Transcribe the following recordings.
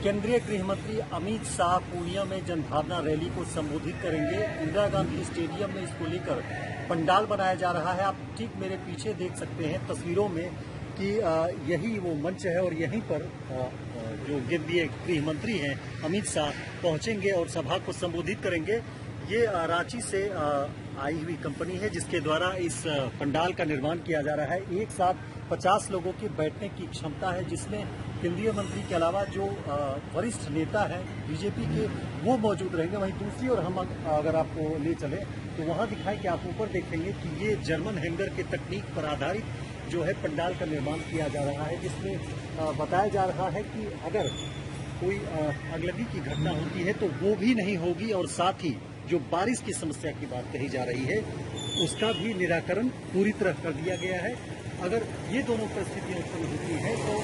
केंद्रीय गृह मंत्री अमित शाह पूर्णिया में जनभावना रैली को संबोधित करेंगे। इंदिरा गांधी स्टेडियम में इसको लेकर पंडाल बनाया जा रहा है। आप ठीक मेरे पीछे देख सकते हैं तस्वीरों में कि यही वो मंच है और यहीं पर जो केंद्रीय गृह मंत्री हैं अमित शाह पहुंचेंगे और सभा को संबोधित करेंगे। ये रांची से आई हुई कंपनी है जिसके द्वारा इस पंडाल का निर्माण किया जा रहा है। एक साथ 50 लोगों की बैठने की क्षमता है, जिसमें केंद्रीय मंत्री के अलावा जो वरिष्ठ नेता हैं बीजेपी के वो मौजूद रहेंगे। वहीं दूसरी ओर हम अगर आपको ले चले तो वहां दिखाएं कि आप ऊपर देखेंगे कि ये जर्मन हैंगर के तकनीक पर आधारित जो है पंडाल का निर्माण किया जा रहा है, जिसमें बताया जा रहा है कि अगर कोई अगलगी की घटना होती है तो वो भी नहीं होगी और साथ ही जो बारिश की समस्या की बात कही जा रही है उसका भी निराकरण पूरी तरह कर दिया गया है। अगर ये दोनों परिस्थितियां उत्पन्न होती हैं तो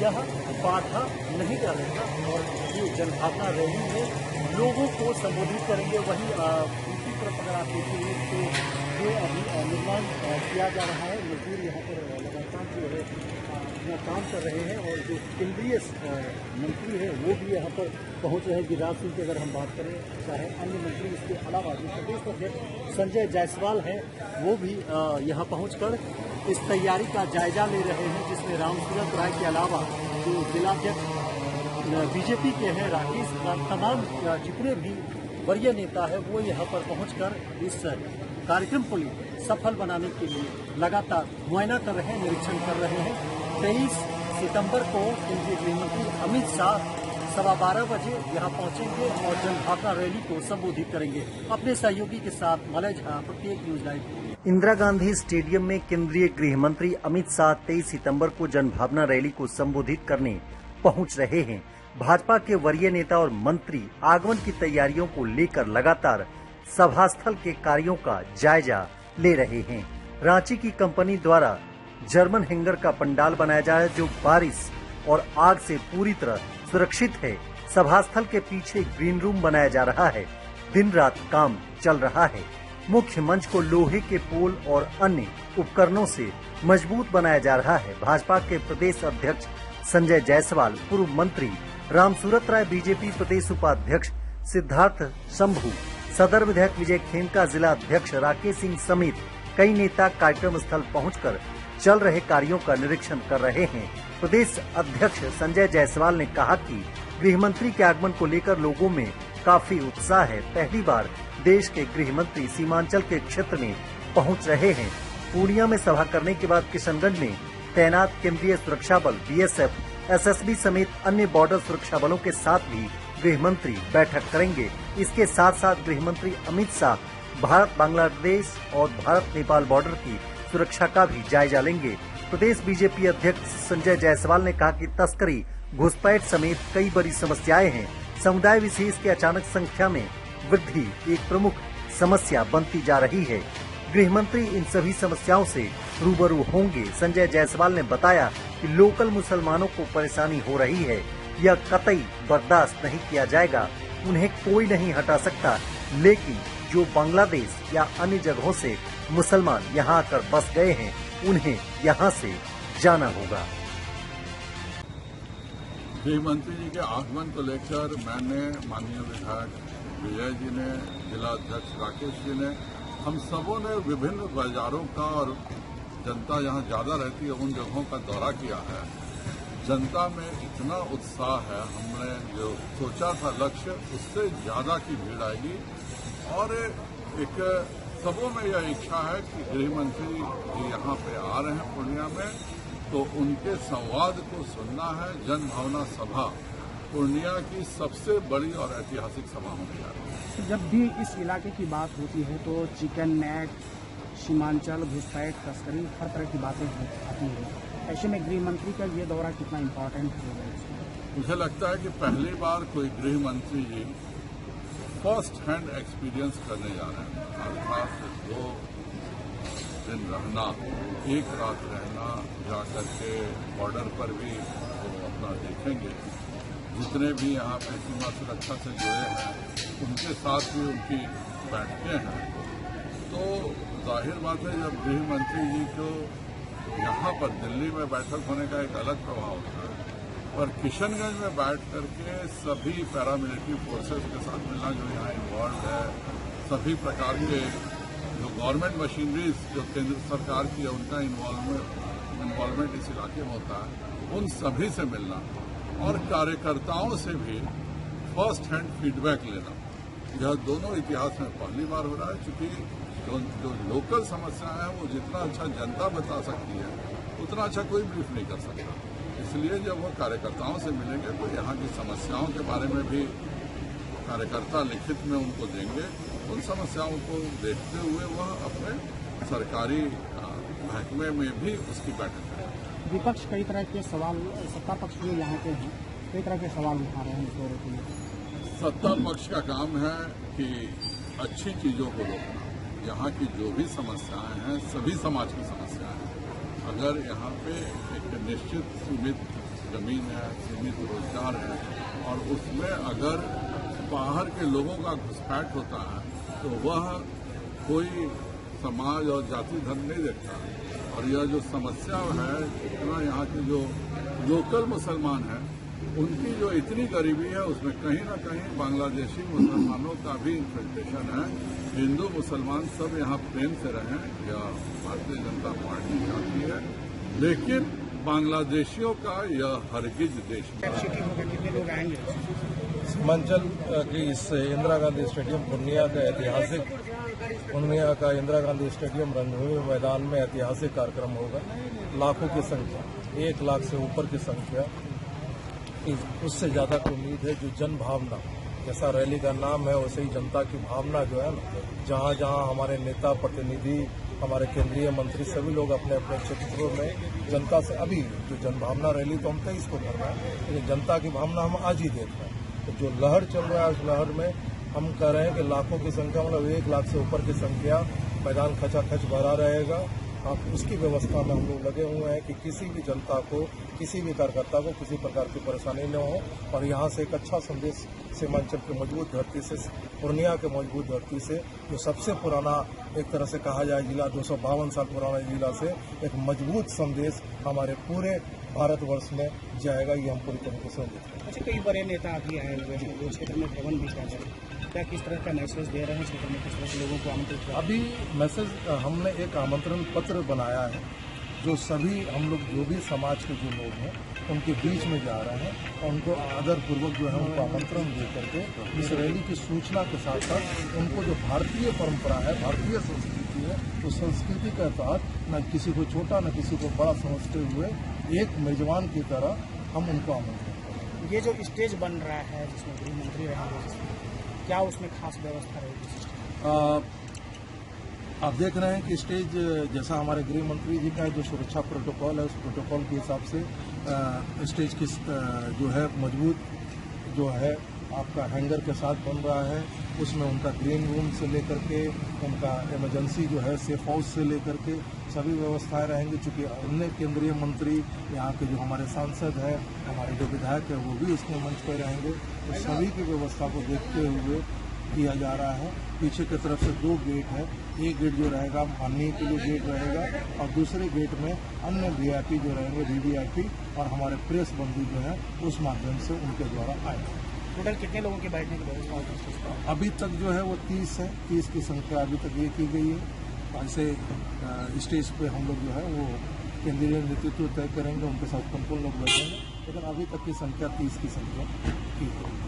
यह बाधा नहीं डालेगा और ये जनभावना रैली में लोगों को संबोधित करेंगे। वहीं दूसरी तरफ अगर आप देखेंगे तो जो अभी निर्माण किया जा रहा है, मजदूर यहाँ पर लगातार जो है अपना काम कर रहे हैं और जो केंद्रीय मंत्री है वो भी यहाँ पर पहुँच रहे हैं। गिरिराज सिंह की अगर हम बात करें, चाहे अन्य मंत्री, इसके अलावा जो प्रदेश अध्यक्ष संजय जायसवाल हैं वो भी यहाँ पहुँचकर इस तैयारी का जायजा ले रहे हैं, जिसमें रामसूरत राय के अलावा जो जिलाध्यक्ष बीजेपी के हैं राकेश, तमाम जितने भी वरीय नेता है वो यहाँ पर पहुंचकर इस कार्यक्रम को सफल बनाने के लिए लगातार मुआयना कर रहे हैं, निरीक्षण कर रहे हैं। 23 सितंबर को केंद्रीय गृह मंत्री अमित शाह 12:15 बजे यहाँ पहुंचेंगे और जनभावना रैली को संबोधित करेंगे। अपने सहयोगी के साथ मलय झा, प्रत्येक news live. Indira Gandhi stadium में केंद्रीय गृह मंत्री अमित शाह 23 सितंबर को जनभावना रैली को संबोधित करने पहुंच रहे हैं। भाजपा के वरीय नेता और मंत्री आगमन की तैयारियों को लेकर लगातार सभा स्थल के कार्यों का जायजा ले रहे हैं। रांची की कंपनी द्वारा जर्मन हैंगर का पंडाल बनाया जा रहा है जो बारिश और आग से पूरी तरह सुरक्षित है। सभा स्थल के पीछे ग्रीन रूम बनाया जा रहा है। दिन रात काम चल रहा है। मुख्य मंच को लोहे के पोल और अन्य उपकरणों से मजबूत बनाया जा रहा है। भाजपा के प्रदेश अध्यक्ष संजय जायसवाल, पूर्व मंत्री रामसूरत राय, बीजेपी प्रदेश उपाध्यक्ष सिद्धार्थ शंभू, सदर विधायक विजय खेमका, जिला अध्यक्ष राकेश सिंह समेत कई नेता कार्यक्रम स्थल पहुंचकर चल रहे कार्यों का निरीक्षण कर रहे हैं। प्रदेश अध्यक्ष संजय जायसवाल ने कहा कि गृह मंत्री के आगमन को लेकर लोगों में काफी उत्साह है। पहली बार देश के गृह मंत्री सीमांचल के क्षेत्र में पहुंच रहे हैं। पूर्णिया में सभा करने के बाद किशनगंज में तैनात केंद्रीय सुरक्षा बल बीएसएफ, एसएसबी समेत अन्य बॉर्डर सुरक्षा बलों के साथ भी गृह मंत्री बैठक करेंगे। इसके साथ साथ गृह मंत्री अमित शाह भारत बांग्लादेश और भारत नेपाल बॉर्डर की सुरक्षा का भी जायजा लेंगे। प्रदेश बीजेपी अध्यक्ष संजय जायसवाल ने कहा कि तस्करी, घुसपैठ समेत कई बड़ी समस्याएं हैं। समुदाय विशेष की अचानक संख्या में वृद्धि एक प्रमुख समस्या बनती जा रही है। गृह मंत्री इन सभी समस्याओं से रूबरू होंगे। संजय जायसवाल ने बताया कि लोकल मुसलमानों को परेशानी हो रही है, यह कतई बर्दाश्त नहीं किया जाएगा। उन्हें कोई नहीं हटा सकता, लेकिन जो बांग्लादेश या अन्य जगहों से मुसलमान यहाँ आकर बस गए हैं उन्हें यहाँ से जाना होगा। गृह मंत्री जी के आगमन को लेकर मैंने, माननीय विधायक विजय जी ने, जिला अध्यक्ष राकेश जी ने, हम सबों ने विभिन्न बाजारों का और जनता यहाँ ज्यादा रहती है उन जगहों का दौरा किया है। जनता में इतना उत्साह है, हमने जो सोचा था लक्ष्य उससे ज्यादा की भीड़ आएगी और एक सबों में यह इच्छा है कि गृह मंत्री जी यहाँ पे आ रहे हैं पूर्णिया में, तो उनके संवाद को सुनना है। जनभावना सभा पूर्णिया की सबसे बड़ी और ऐतिहासिक सभा होने जा रही है। जब भी इस इलाके की बात होती है तो चिकन नेट, सीमांचल, घुसपैठ, तस्करी, हर तरह की बातें आती हैं। ऐसे में गृह मंत्री का ये दौरा कितना इम्पोर्टेंट होगा? मुझे लगता है कि पहली बार कोई गृह मंत्री जी फर्स्ट हैंड एक्सपीरियंस करने जा रहे हैं। अर्थात 2 दिन रहना, 1 रात रहना, जाकर के बॉर्डर पर भी वो अपना देखेंगे। जितने भी यहाँ पे सीमा सुरक्षा से जुड़े हैं उनके साथ भी उनकी बैठकें हैं। तो जाहिर बात है जब गृह मंत्री जी को यहाँ पर दिल्ली में बैठक होने का एक अलग प्रभाव होता है पर किशनगंज में बैठ करके सभी पैरामिलिट्री फोर्सेस के साथ मिलना जो यहाँ इन्वॉल्व है, सभी प्रकार के जो गवर्नमेंट मशीनरीज जो केंद्र सरकार की है उनका इन्वॉल्वमेंट इस इलाके में होता है, उन सभी से मिलना और कार्यकर्ताओं से भी फर्स्ट हैंड फीडबैक लेना, यह दोनों इतिहास में पहली बार हो रहा है। क्योंकि जो लोकल समस्याएं हैं वो जितना अच्छा जनता बता सकती है उतना अच्छा कोई ब्रीफ नहीं कर सकता। इसलिए जब वो कार्यकर्ताओं से मिलेंगे तो यहाँ की समस्याओं के बारे में भी कार्यकर्ता लिखित में उनको देंगे। उन समस्याओं को देखते हुए वह अपने सरकारी महकमे में भी उसकी बैठक करेंगे। विपक्ष कई तरह के सवाल, सत्ता पक्ष भी यहाँ पे हैं, कई तरह के सवाल उठा रहे हैं इस दौरे के लिए। सत्ता पक्ष का काम है कि अच्छी चीजों को रोकना। यहाँ की जो भी समस्याएं हैं सभी समाज की समस्याएं हैं। अगर यहाँ पे एक निश्चित सीमित जमीन है, सीमित रोजगार है और उसमें अगर बाहर के लोगों का घुसपैठ होता है तो वह कोई समाज और जाति धर्म नहीं देखता। और यह जो समस्या है, इतना यहाँ के जो लोकल मुसलमान हैं उनकी जो इतनी गरीबी है उसमें कहीं ना कहीं बांग्लादेशी मुसलमानों का भी इन्फिल्ट्रेशन है। हिंदू मुसलमान सब यहाँ प्रेम से रहें, यह भारतीय जनता पार्टी चाहती है, लेकिन बांग्लादेशियों का यह हरगिज देश नहीं। कितने लोग आएंगे? सीमांचल की इस इंदिरा गांधी स्टेडियम पूर्णिया का ऐतिहासिक पूर्णिया का इंदिरा गांधी स्टेडियम रंगभूमि मैदान में ऐतिहासिक कार्यक्रम होगा। लाखों की संख्या, 1 लाख से ऊपर की संख्या, उससे ज्यादा की उम्मीद है। जो जन भावना, जैसा रैली का नाम है वैसे ही जनता की भावना जो है ना, जहां जहां हमारे नेता प्रतिनिधि, हमारे केंद्रीय मंत्री सभी लोग अपने अपने क्षेत्रों में जनता से, अभी जो जन भावना रैली तो हम 23 को कर रहे हैं, लेकिन जनता की भावना हम आज ही देख रहे हैं। तो जो लहर चल रहा है उस लहर में हम कह रहे हैं कि लाखों की संख्या, मतलब 1 लाख से ऊपर की संख्या, मैदान खचाखच भरा रहेगा। आप उसकी व्यवस्था में हम लोग लगे हुए हैं कि किसी भी जनता को, किसी भी कार्यकर्ता को किसी प्रकार की परेशानी न हो। और यहाँ से एक अच्छा संदेश सीमांचल की मजबूत धरती से, पूर्णिया के मजबूत धरती से, जो सबसे पुराना एक तरह से कहा जाए जिला, 252 साल पुराना जिला से एक मजबूत संदेश हमारे पूरे भारतवर्ष में जाएगा। ये हम पूरी तरीके से उम्मीद करते हैं। अच्छा, कई बड़े नेता अभी आए हुए हैं, वो क्षेत्र में भ्रमण भी कर रहे हैं, क्या किस तरह का मैसेज दे रहे हैं क्षेत्र में, किस तरह के लोगों को आमंत्रित कर रहे हैं? अभी मैसेज, हमने एक आमंत्रण पत्र बनाया है जो सभी हम लोग जो भी समाज के जो लोग हैं उनके बीच में जा रहे हैं और उनको आदरपूर्वक जो है उनको आमंत्रण दे करके इस रैली की सूचना के साथ साथ उनको जो भारतीय परंपरा है, भारतीय संस्कृति है, उस संस्कृति के तहत न किसी को छोटा न किसी को बड़ा समझते हुए एक मेजबान की तरह हम उनको आमंत्रित करें। ये जो स्टेज बन रहा है जिसमें गृह मंत्री रहेंगे, क्या उसमें खास व्यवस्था रहेगी? आप देख रहे हैं कि स्टेज जैसा हमारे गृह मंत्री जी का जो सुरक्षा प्रोटोकॉल है, उस प्रोटोकॉल के हिसाब से स्टेज की जो है मजबूत जो है आपका हैंगर के साथ बन रहा है। उसमें उनका ग्रीन रूम से लेकर के उनका इमरजेंसी जो है सेफ हाउस से लेकर के सभी व्यवस्थाएं रहेंगी। चूँकि अन्य केंद्रीय मंत्री, यहाँ के जो हमारे सांसद हैं, हमारे जो विधायक हैं, वो भी उसके मंच पर रहेंगे। तो सभी की व्यवस्था को देखते हुए किया जा रहा है। पीछे की तरफ से 2 गेट है, एक गेट जो रहेगा माननीय के लिए गेट रहेगा और दूसरे गेट में अन्य वीआईपी जो रहेंगे, वीवीआईपी और हमारे प्रेस बंधु जो है उस माध्यम से उनके द्वारा आएंगे। टोटल कितने लोगों के बैठने की व्यवस्था होगी? अभी तक जो है वो 30 है, 30 की संख्या अभी तक ये की गई है। ऐसे स्टेज पे हम लोग जो है वो केंद्रीय नेतृत्व तय करेंगे, उनके साथ संपूर्ण लोग बैठेंगे, लेकिन अभी तक की संख्या 30 की संख्या की गई है।